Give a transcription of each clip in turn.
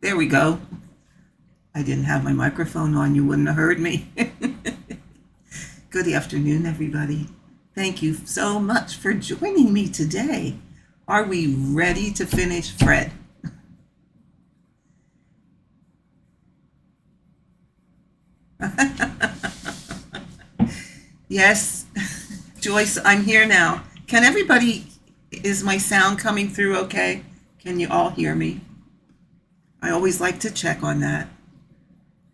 There we go. I didn't have my microphone on. You wouldn't have heard me. Good afternoon, everybody. Thank you so much for joining me today. Are we ready to finish Fred? Yes, Joyce, I'm here now. Can everybody, is my sound coming through okay? Can you all hear me? I always like to check on that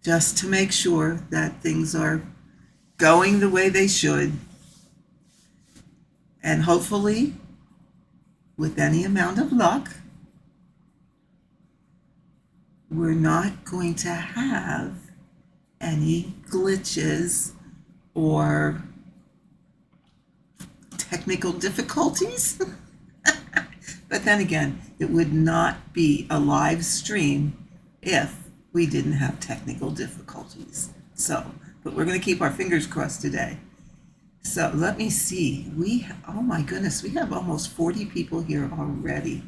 just to make sure that things are going the way they should. And hopefully, with any amount of luck, we're not going to have any glitches or technical difficulties. But then again, it would not be a live stream if we didn't have technical difficulties. But we're going to keep our fingers crossed today. So let me see. Oh my goodness, we have almost 40 people here already.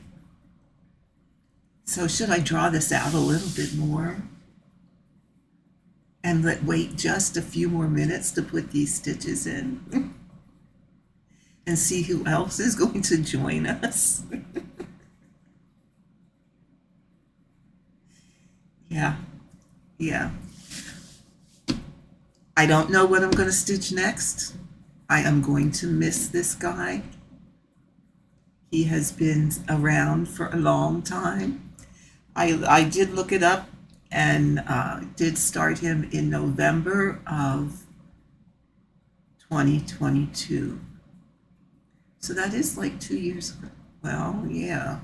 So should I draw this out a little bit more? And wait just a few more minutes to put these stitches in and see who else is going to join us. Yeah. I don't know what I'm going to stitch next. I am going to miss this guy. He has been around for a long time. I did look it up and did start him in November of 2022. So that is like 2 years ago. Well, yeah,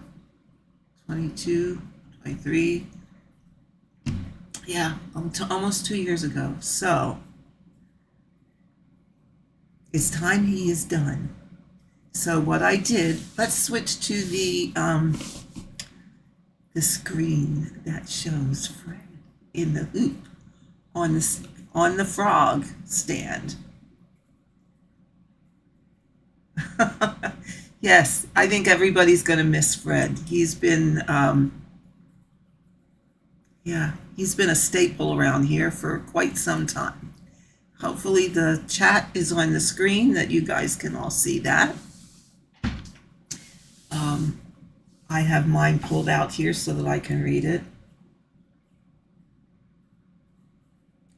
22, 23. Yeah, almost 2 years ago. So it's time he is done. So what I did, let's switch to the screen that shows Fred in the hoop on the frog stand. Yes, I think everybody's going to miss Fred. He's been he's been a staple around here for quite some time. Hopefully the chat is on the screen that you guys can all see that. I have mine pulled out here so that I can read it.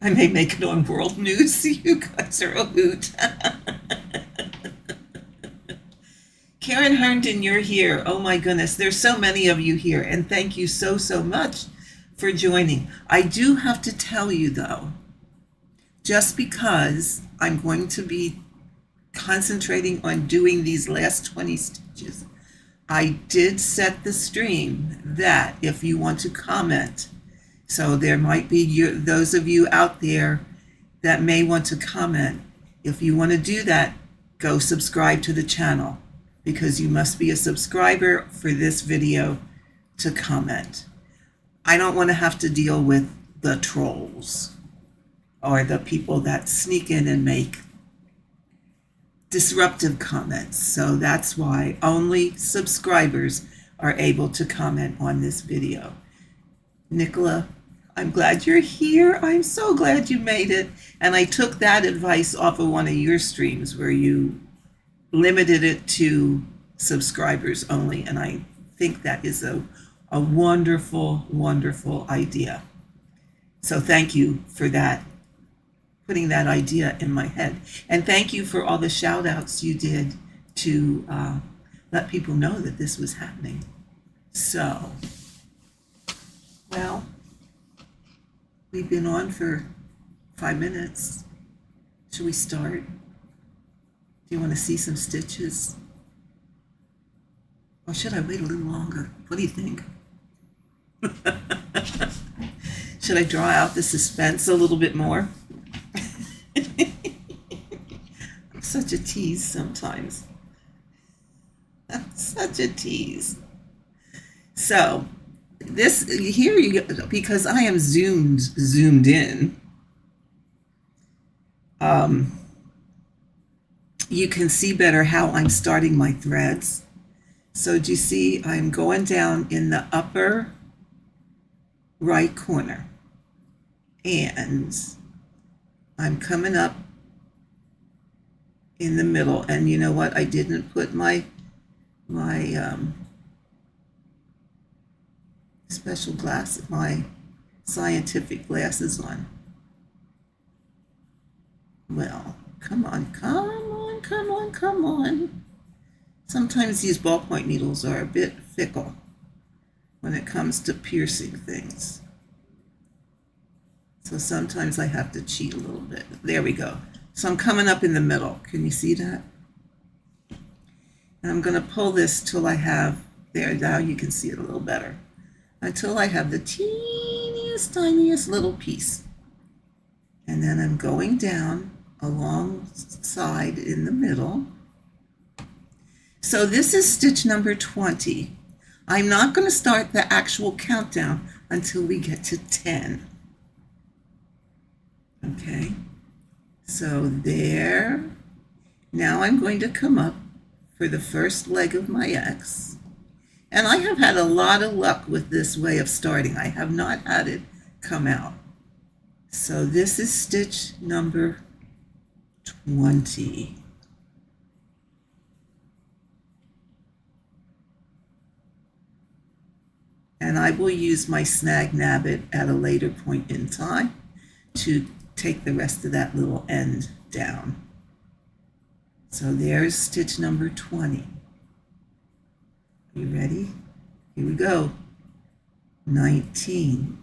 I may make it on World News. You guys are a hoot. Karen Herndon, you're here. Oh my goodness, there's so many of you here, and thank you so much for joining. I do have to tell you though, just because I'm going to be concentrating on doing these last 20 stitches, I did set the stream that if you want to comment, so there might be those of you out there that may want to comment. If you want to do that, go subscribe to the channel, because you must be a subscriber for this video to comment. I don't want to have to deal with the trolls or the people that sneak in and make disruptive comments. So that's why only subscribers are able to comment on this video. Nicola, I'm glad you're here. I'm so glad you made it. And I took that advice off of one of your streams where you limited it to subscribers only. And I think that is a wonderful, wonderful idea. So thank you for that, putting that idea in my head. And thank you for all the shout outs you did to let people know that this was happening. So, well, we've been on for 5 minutes. Should we start? Do you want to see some stitches? Or should I wait a little longer? What do you think? Should I draw out the suspense a little bit more? I'm such a tease sometimes. I'm such a tease. So this here you go, because I am zoomed in. You can see better how I'm starting my threads. So do you see I'm going down in the upper right corner. And I'm coming up in the middle, and you know what? I didn't put my special glasses, my scientific glasses on. Well, come on, come on, come on, come on. Sometimes these ballpoint needles are a bit fickle when it comes to piercing things. So sometimes I have to cheat a little bit. There we go. So I'm coming up in the middle. Can you see that? And I'm going to pull this till I have, there, now you can see it a little better, until I have the teeniest, tiniest little piece. And then I'm going down alongside in the middle. So this is stitch number 20. I'm not going to start the actual countdown until we get to 10. Okay, so there. Now I'm going to come up for the first leg of my X. And I have had a lot of luck with this way of starting. I have not had it come out. So this is stitch number 20. And I will use my snag nabbit at a later point in time to take the rest of that little end down. So there's stitch number 20. Are you ready? Here we go. 19.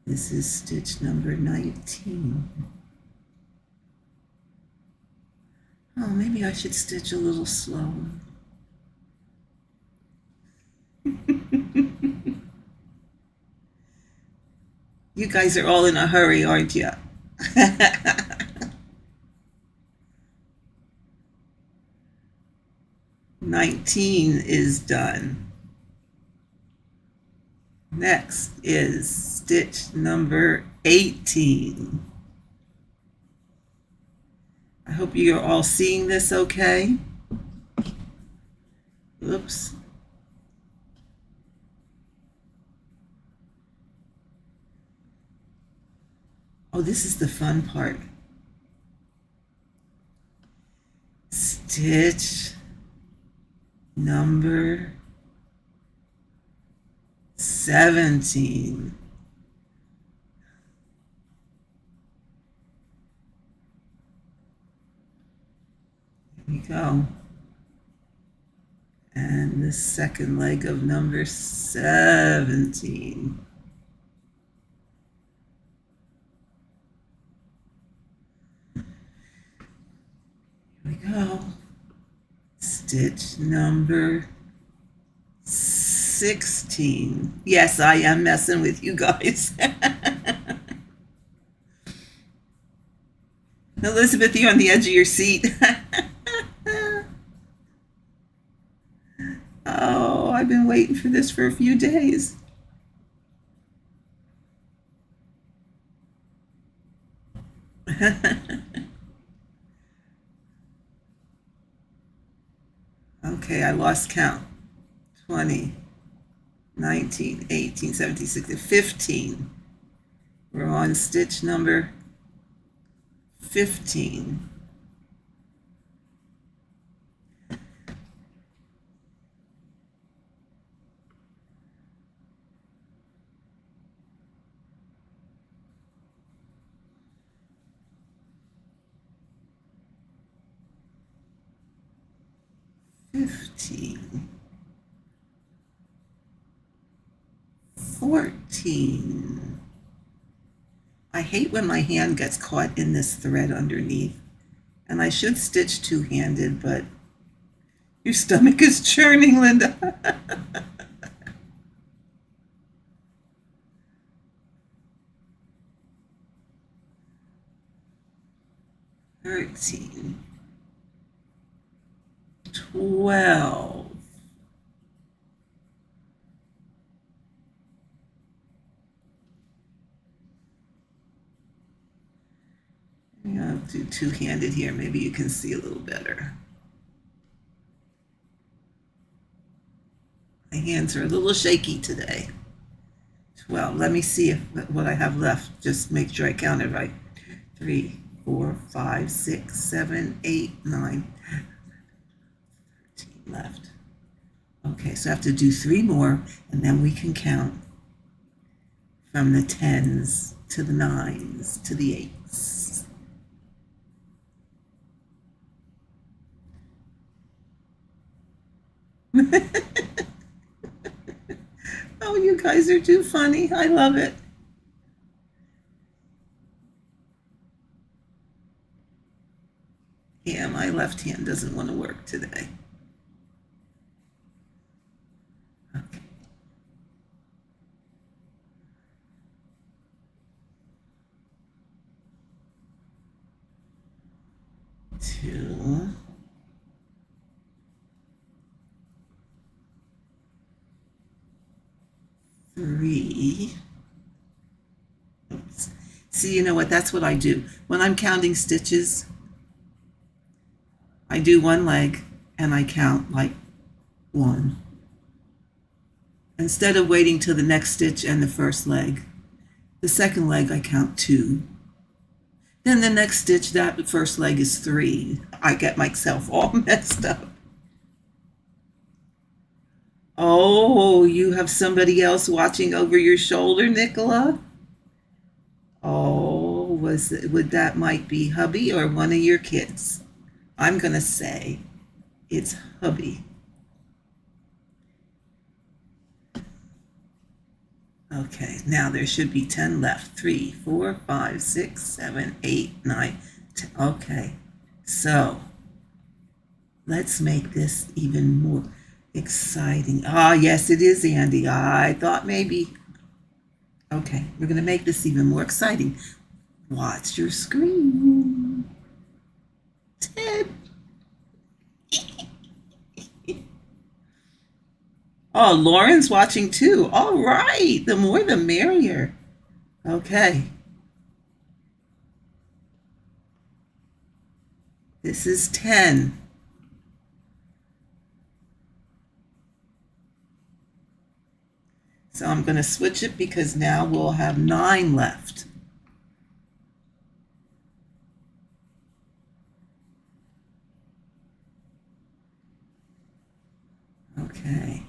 This is stitch number 19. Oh, maybe I should stitch a little slower. You guys are all in a hurry, aren't you? 19 is done. Next is stitch number 18. I hope you're all seeing this okay. Oops. Oh, this is the fun part. Stitch number 17. Here we go. And the second leg of number 17. Here we go. Stitch number 16. Yes, I am messing with you guys. Elizabeth, you're on the edge of your seat. Oh, I've been waiting for this for a few days. Okay, I lost count. 20, 19, 18, 17, 16, 15. We're on stitch number 15. $14. I hate when my hand gets caught in this thread underneath. And I should stitch two-handed, but your stomach is churning, Linda. 13. 12. I'll do two-handed here. Maybe you can see a little better. I hands are a little shaky today. Well, let me see what I have left. Just make sure I count it right. 3, 4, 5, 6, 7, 8, 9, 13 left. Okay, so I have to do 3 more, and then we can count from the 10s to the 9s to the 8s. Oh, you guys are too funny. I love it. Yeah, my left hand doesn't want to work today. Okay. Two. Three. Oops. See, you know what? That's what I do. When I'm counting stitches, I do one leg and I count like 1. Instead of waiting till the next stitch and the first leg, the second leg I count 2. Then the next stitch, that first leg is 3. I get myself all messed up. Oh, you have somebody else watching over your shoulder, Nicola? Oh, would that might be hubby or one of your kids? I'm gonna say it's hubby. Okay, now there should be 10 left. 3, 4, 5, 6, 7, 8, 9, 10. Okay, so let's make this even more exciting. Ah, yes, it is, Andy. I thought maybe. Okay, we're going to make this even more exciting. Watch your screen. 10. Oh, Lauren's watching too. All right, the more the merrier. Okay. This is 10. So I'm going to switch it because now we'll have 9 left. Okay.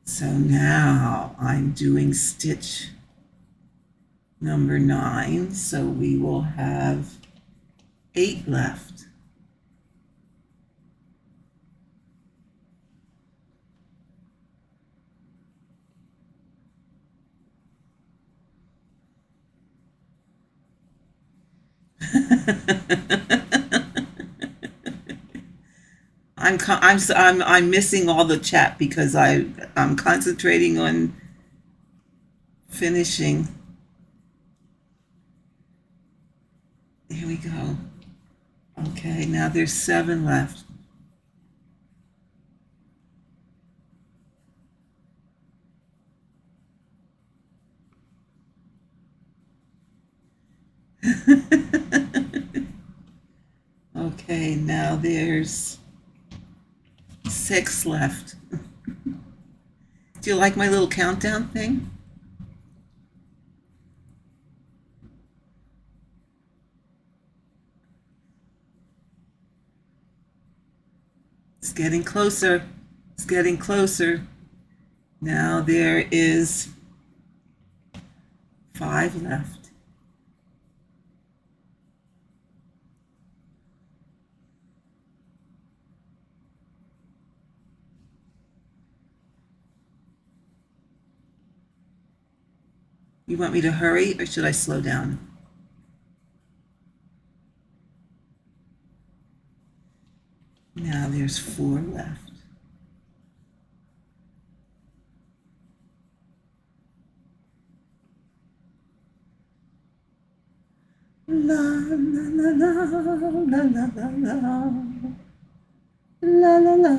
So now I'm doing stitch number 9. So we will have 8 left. I'm missing all the chat because I'm concentrating on finishing. Here we go. Okay, now there's 7 left. Okay, now there's 6 left. Do you like my little countdown thing? It's getting closer. It's getting closer. Now there is 5 left. You want me to hurry or should I slow down? Now there's 4 left. La la la la la la la la la la la.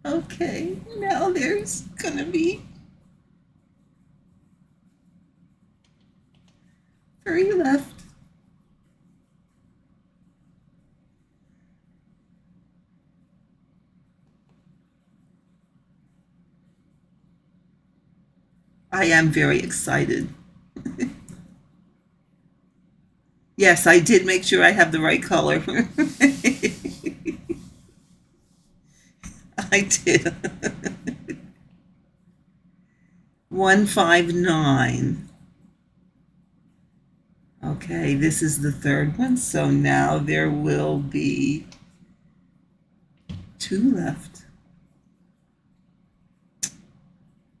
Okay, now there's gonna be 3 left. I am very excited. Yes, I did make sure I have the right color. I did. 159. Okay, this is the third one, so now there will be two left.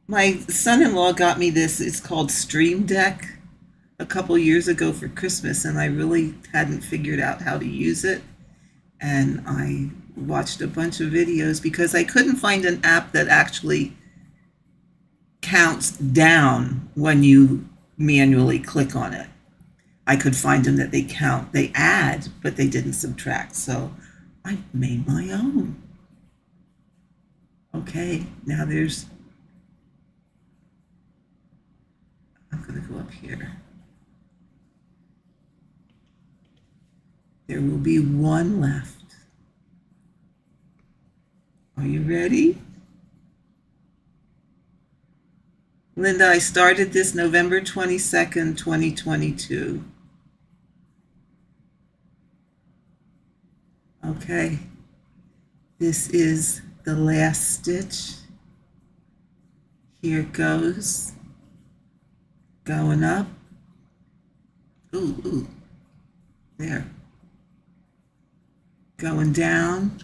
My son-in-law got me this. It's called Stream Deck a couple years ago for Christmas, and I really hadn't figured out how to use it. And I watched a bunch of videos because I couldn't find an app that actually counts down when you manually click on it. I could find them that they add, but they didn't subtract. So I made my own. Okay, now I'm going to go up here. There will be one left. Are you ready? Linda, I started this November 22nd, 2022. Okay, this is the last stitch. Here it goes. Going up. Ooh, there. Going down.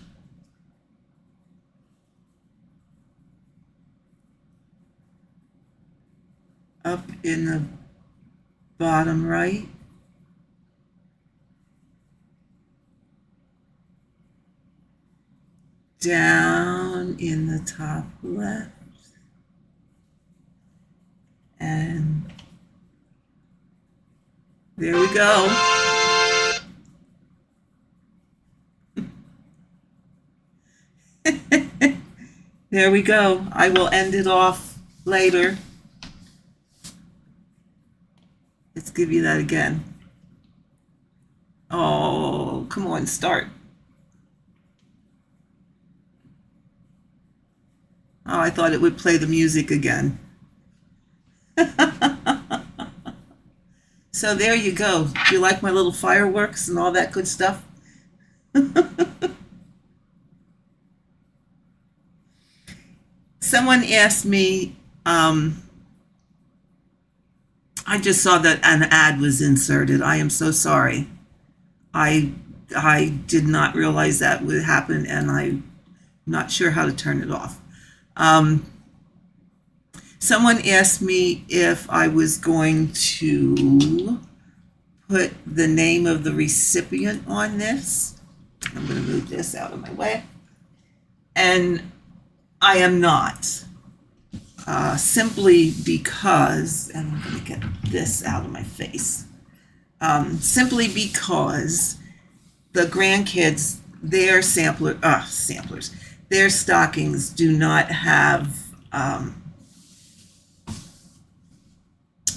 Up in the bottom right. Down in the top left. And there we go. There we go. I will end it off later. Let's give you that again. Oh, come on, start. Oh, I thought it would play the music again. So there you go. Do you like my little fireworks and all that good stuff? Someone asked me, I just saw that an ad was inserted. I am so sorry. I did not realize that would happen, and I'm not sure how to turn it off. Someone asked me if I was going to put the name of the recipient on this. I'm going to move this out of my way. And I am not. Simply because, and I'm going to get this out of my face. Simply because the grandkids, their samplers, their stockings do not have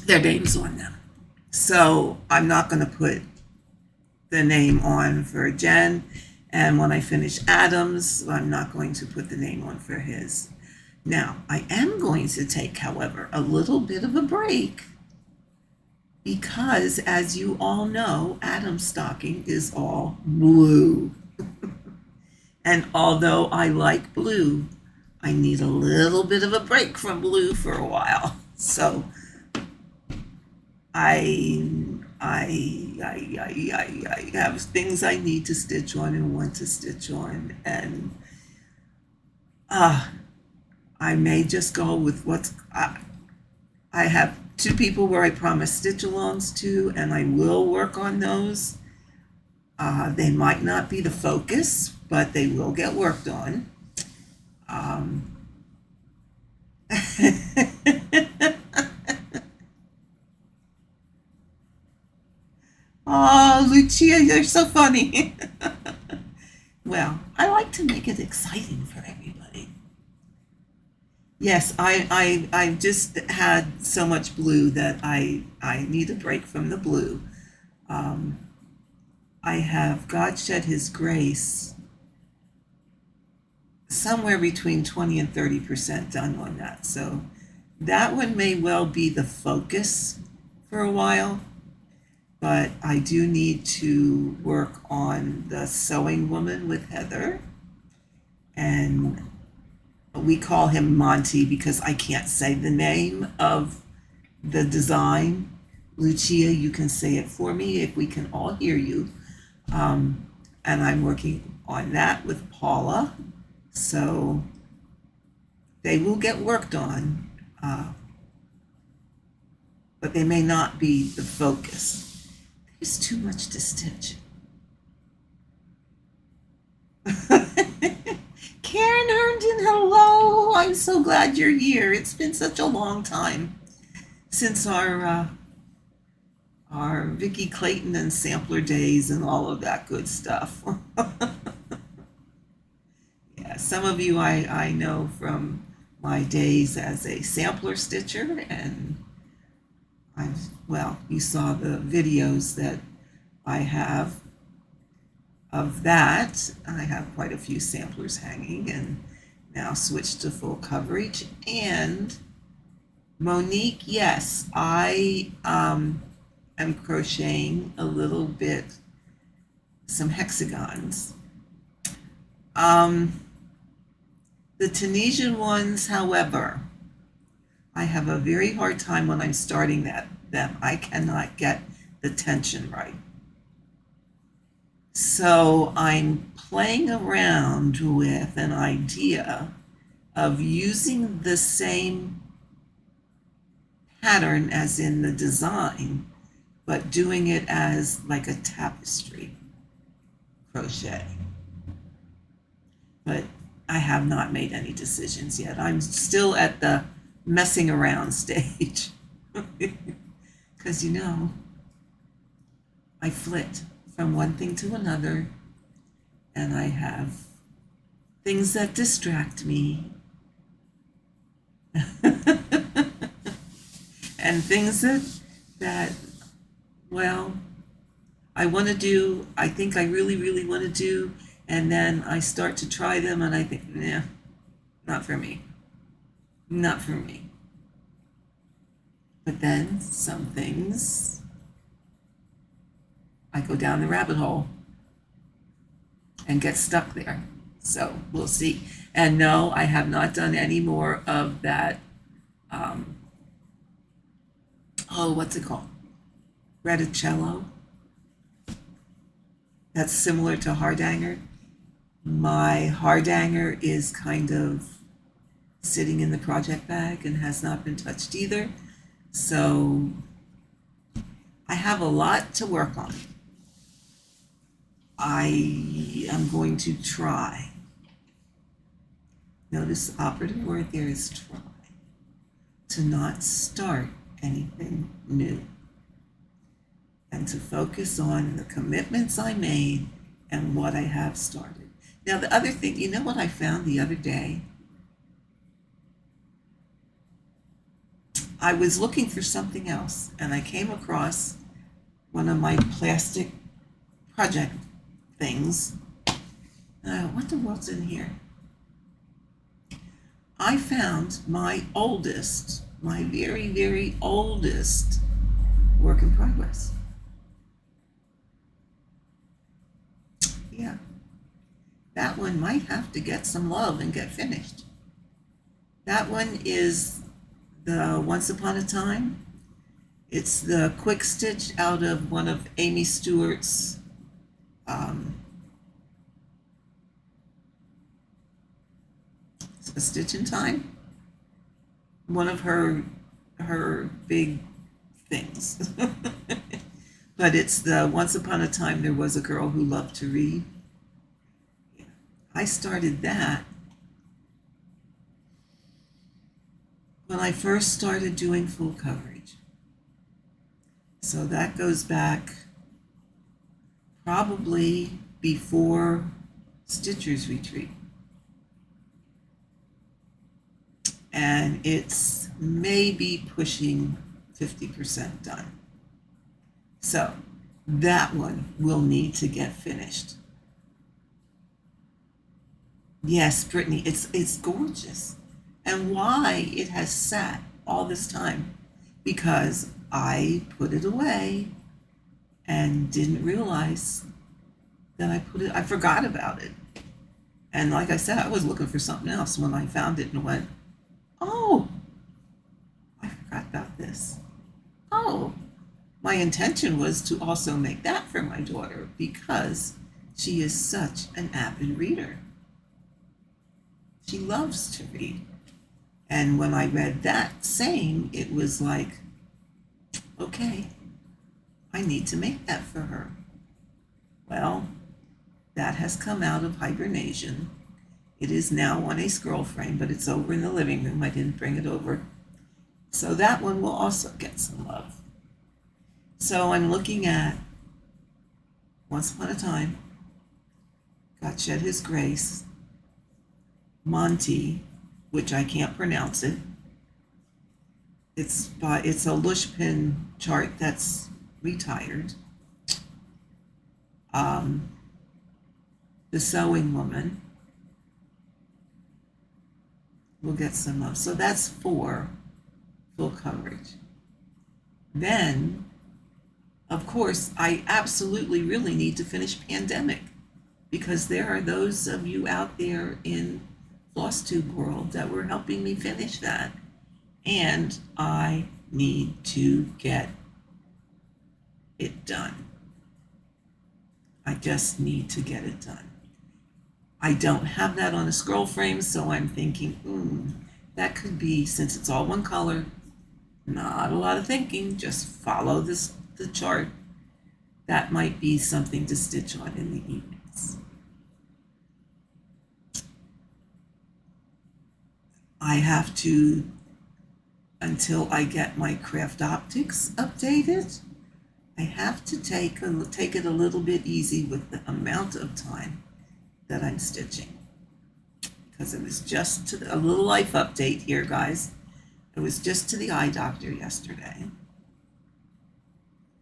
their names on them. So I'm not going to put the name on for Jen. And when I finish Adam's, I'm not going to put the name on for his. Now, I am going to take, however, a little bit of a break because, as you all know, Adam's stocking is all blue. And although I like blue, I need a little bit of a break from blue for a while. So I have things I need to stitch on and want to stitch on, and I may just go with I have two people where I promised stitch-alongs to, and I will work on those. They might not be the focus, but they will get worked on. Oh, Lucia, you're so funny. Well, I like to make it exciting for everybody. Yes, I just had so much blue that I need a break from the blue. I have God Shed His Grace somewhere between 20 and 30% done on that. So That one may well be the focus for a while, but I do need to work on the sewing woman with Heather. And we call him Monty because I can't say the name of the design. Lucia, you can say it for me if we can all hear you. And I'm working on that with Paula. So they will get worked on, but they may not be the focus. There's too much to stitch. Karen Herndon, hello. I'm so glad you're here. It's been such a long time since our Vicki Clayton and sampler days and all of that good stuff. Yeah, some of you I know from my days as a sampler stitcher, and you saw the videos that I have of that. I have quite a few samplers hanging and now switched to full coverage. And Monique, yes, I am crocheting a little bit, some hexagons. The Tunisian ones, however, I have a very hard time when I'm starting them. I cannot get the tension right. So I'm playing around with an idea of using the same pattern as in the design, but doing it as like a tapestry crochet. But I have not made any decisions yet. I'm still at the messing around stage. Because I flit from one thing to another, and I have things that distract me and things that I want to do, I think I really, really want to do, and then I start to try them and I think, nah, not for me. Not for me. But then some things, I go down the rabbit hole and get stuck there. So we'll see. And no, I have not done any more of that, what's it called? Reticello. That's similar to hardanger. My hardanger is kind of sitting in the project bag and has not been touched either. So I have a lot to work on. I am going to try. Notice the operative word there is try. To not start anything new. And to focus on the commitments I made and what I have started. Now, the other thing, you know what I found the other day? I was looking for something else, and I came across one of my plastic project things. What the world's in here? I found my very, very oldest work in progress. Yeah. That one might have to get some love and get finished. That one is the Once Upon a Time. It's the quick stitch out of one of Amy Stewart's A Stitch in Time. One of her big things. But it's the Once Upon a Time There Was a Girl Who Loved to Read. Yeah. I started that when I first started doing full coverage. So that goes back probably before Stitcher's Retreat. And it's maybe pushing 50% done. So that one will need to get finished. Yes, Brittany, it's gorgeous. And why it has sat all this time because I put it away and didn't realize that I forgot about it. And like I said, I was looking for something else when I found it and went, oh, I forgot about this. Oh, my intention was to also make that for my daughter because she is such an avid reader. She loves to read. And when I read that saying, it was like, okay, I need to make that for her. Well, that has come out of hibernation. It is now on a scroll frame, but it's over in the living room. I didn't bring it over. So that one will also get some love. So I'm looking at Once Upon a Time, God Shed His Grace, Monty, which I can't pronounce it. It's a Lushpin chart that's retired. The Sewing Woman will get some love. So that's 4 full coverage. Then, of course, I absolutely really need to finish Pandemic because there are those of you out there in FlossTube world that were helping me finish that. And I need to get it done. I just need to get it done. I don't have that on a scroll frame, so I'm thinking, that could be, since it's all one color, not a lot of thinking, just follow the chart. That might be something to stitch on in the evenings. I have to, until I get my Craft Optics updated, I have to take it a little bit easy with the amount of time that I'm stitching. Because it was just a little life update here, guys. It was just to the eye doctor yesterday.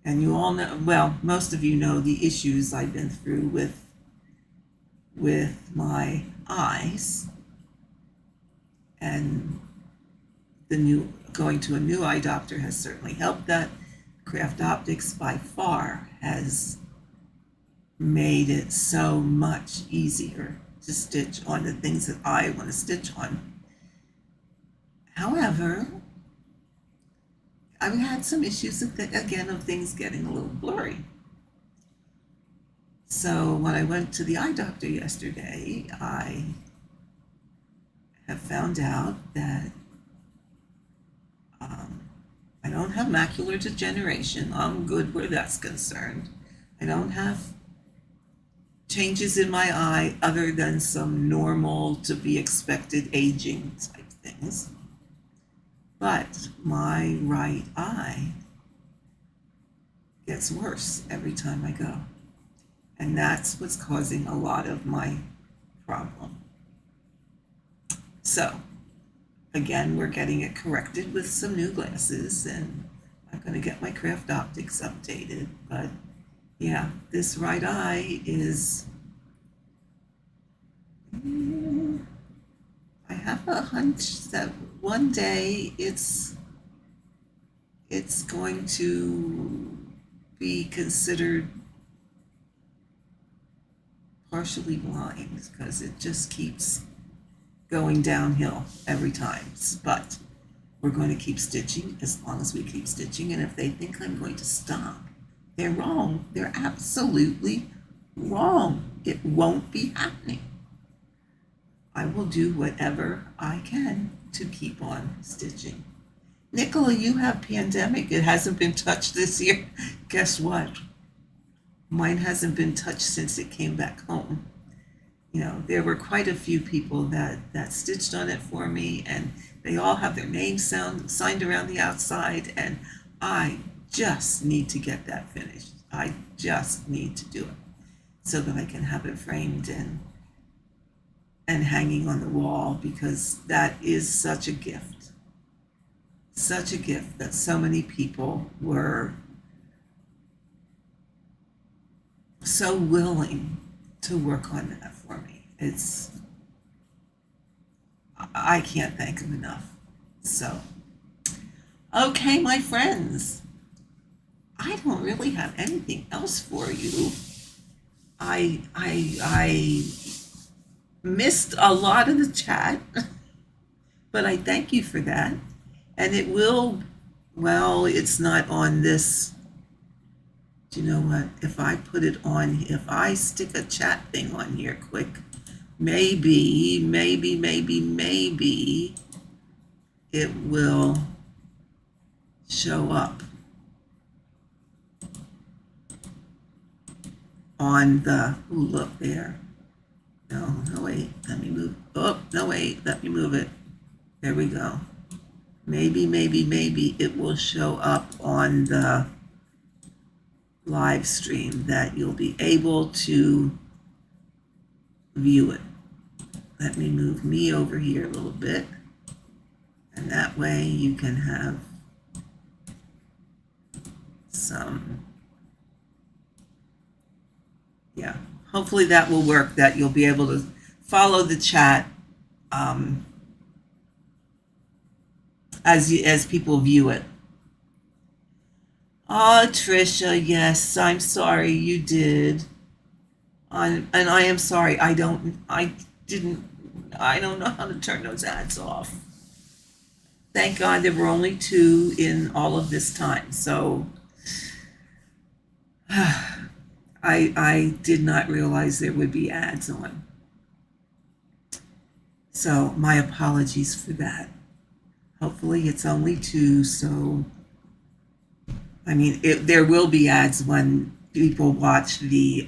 And you all know, well, most of you know the issues I've been through with my eyes. And going to a new eye doctor has certainly helped that. Craft Optics by far has made it so much easier to stitch on the things that I want to stitch on. However, I've had some issues again of things getting a little blurry. So when I went to the eye doctor yesterday, I have found out that I don't have macular degeneration. I'm good where that's concerned. I don't have changes in my eye other than some normal to be expected aging type things. But my right eye gets worse every time I go. And that's what's causing a lot of my problem. So, again, we're getting it corrected with some new glasses, and I'm going to get my Craft Optics updated. But yeah, this right eye is, I have a hunch that one day it's going to be considered partially blind because it just keeps going downhill every time. But we're going to keep stitching as long as we keep stitching. And if they think I'm going to stop, they're wrong. They're absolutely wrong. It won't be happening. I will do whatever I can to keep on stitching. Nicola, you have Pandemic. It hasn't been touched this year. Guess what? Mine hasn't been touched since it came back home. You know, there were quite a few people that stitched on it for me, and they all have their names signed around the outside, and I just need to get that finished. I just need to do it so that I can have it framed and hanging on the wall, because that is such a gift. Such a gift that so many people were so willing to work on that for me. I can't thank them enough. So Okay, my friends, I don't really have anything else for you. I missed a lot of the chat, but I thank you for that. And it will, well, it's not on this. Do you know what? If I put it on, if I stick a chat thing on here quick, maybe it will show up on the, ooh, look there. No, wait, let me move. Oh, no, wait, let me move it. There we go. Maybe it will show up on the live stream that you'll be able to view it. Let me move me over here a little bit. And that way you can have some, yeah, hopefully that will work, that you'll be able to follow the chat as people view it. Oh, Trisha, yes, I'm sorry you did. And I am sorry, I don't know how to turn those ads off. Thank God there were only 2 in all of this time. So I did not realize there would be ads on. So my apologies for that. Hopefully it's only 2, so I mean, there will be ads when people watch the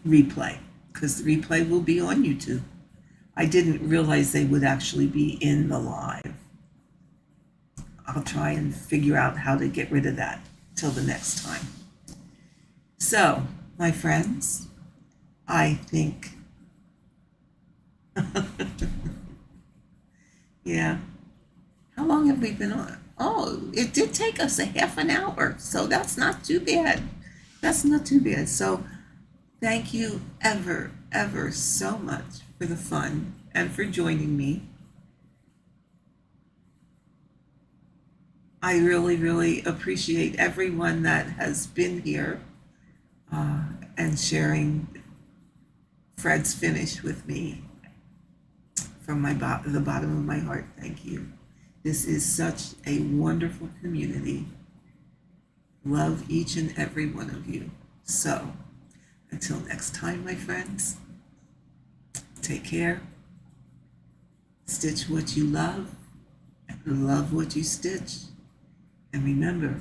replay, because the replay will be on YouTube. I didn't realize they would actually be in the live. I'll try and figure out how to get rid of that till the next time. So, my friends, I think, yeah. How long have we been on? Oh, it did take us a half an hour, so that's not too bad. That's not too bad. So, thank you ever so much for the fun and for joining me. I really appreciate everyone that has been here and sharing Fred's finish with me from the bottom of my heart. Thank you. This is such a wonderful community. Love each and every one of you. So, until next time, my friends, take care. Stitch what you love, and love what you stitch. And remember,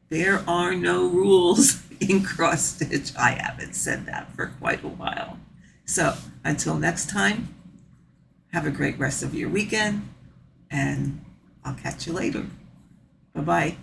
there are no rules in cross stitch. I haven't said that for quite a while. So, until next time, have a great rest of your weekend, and I'll catch you later. Bye-bye.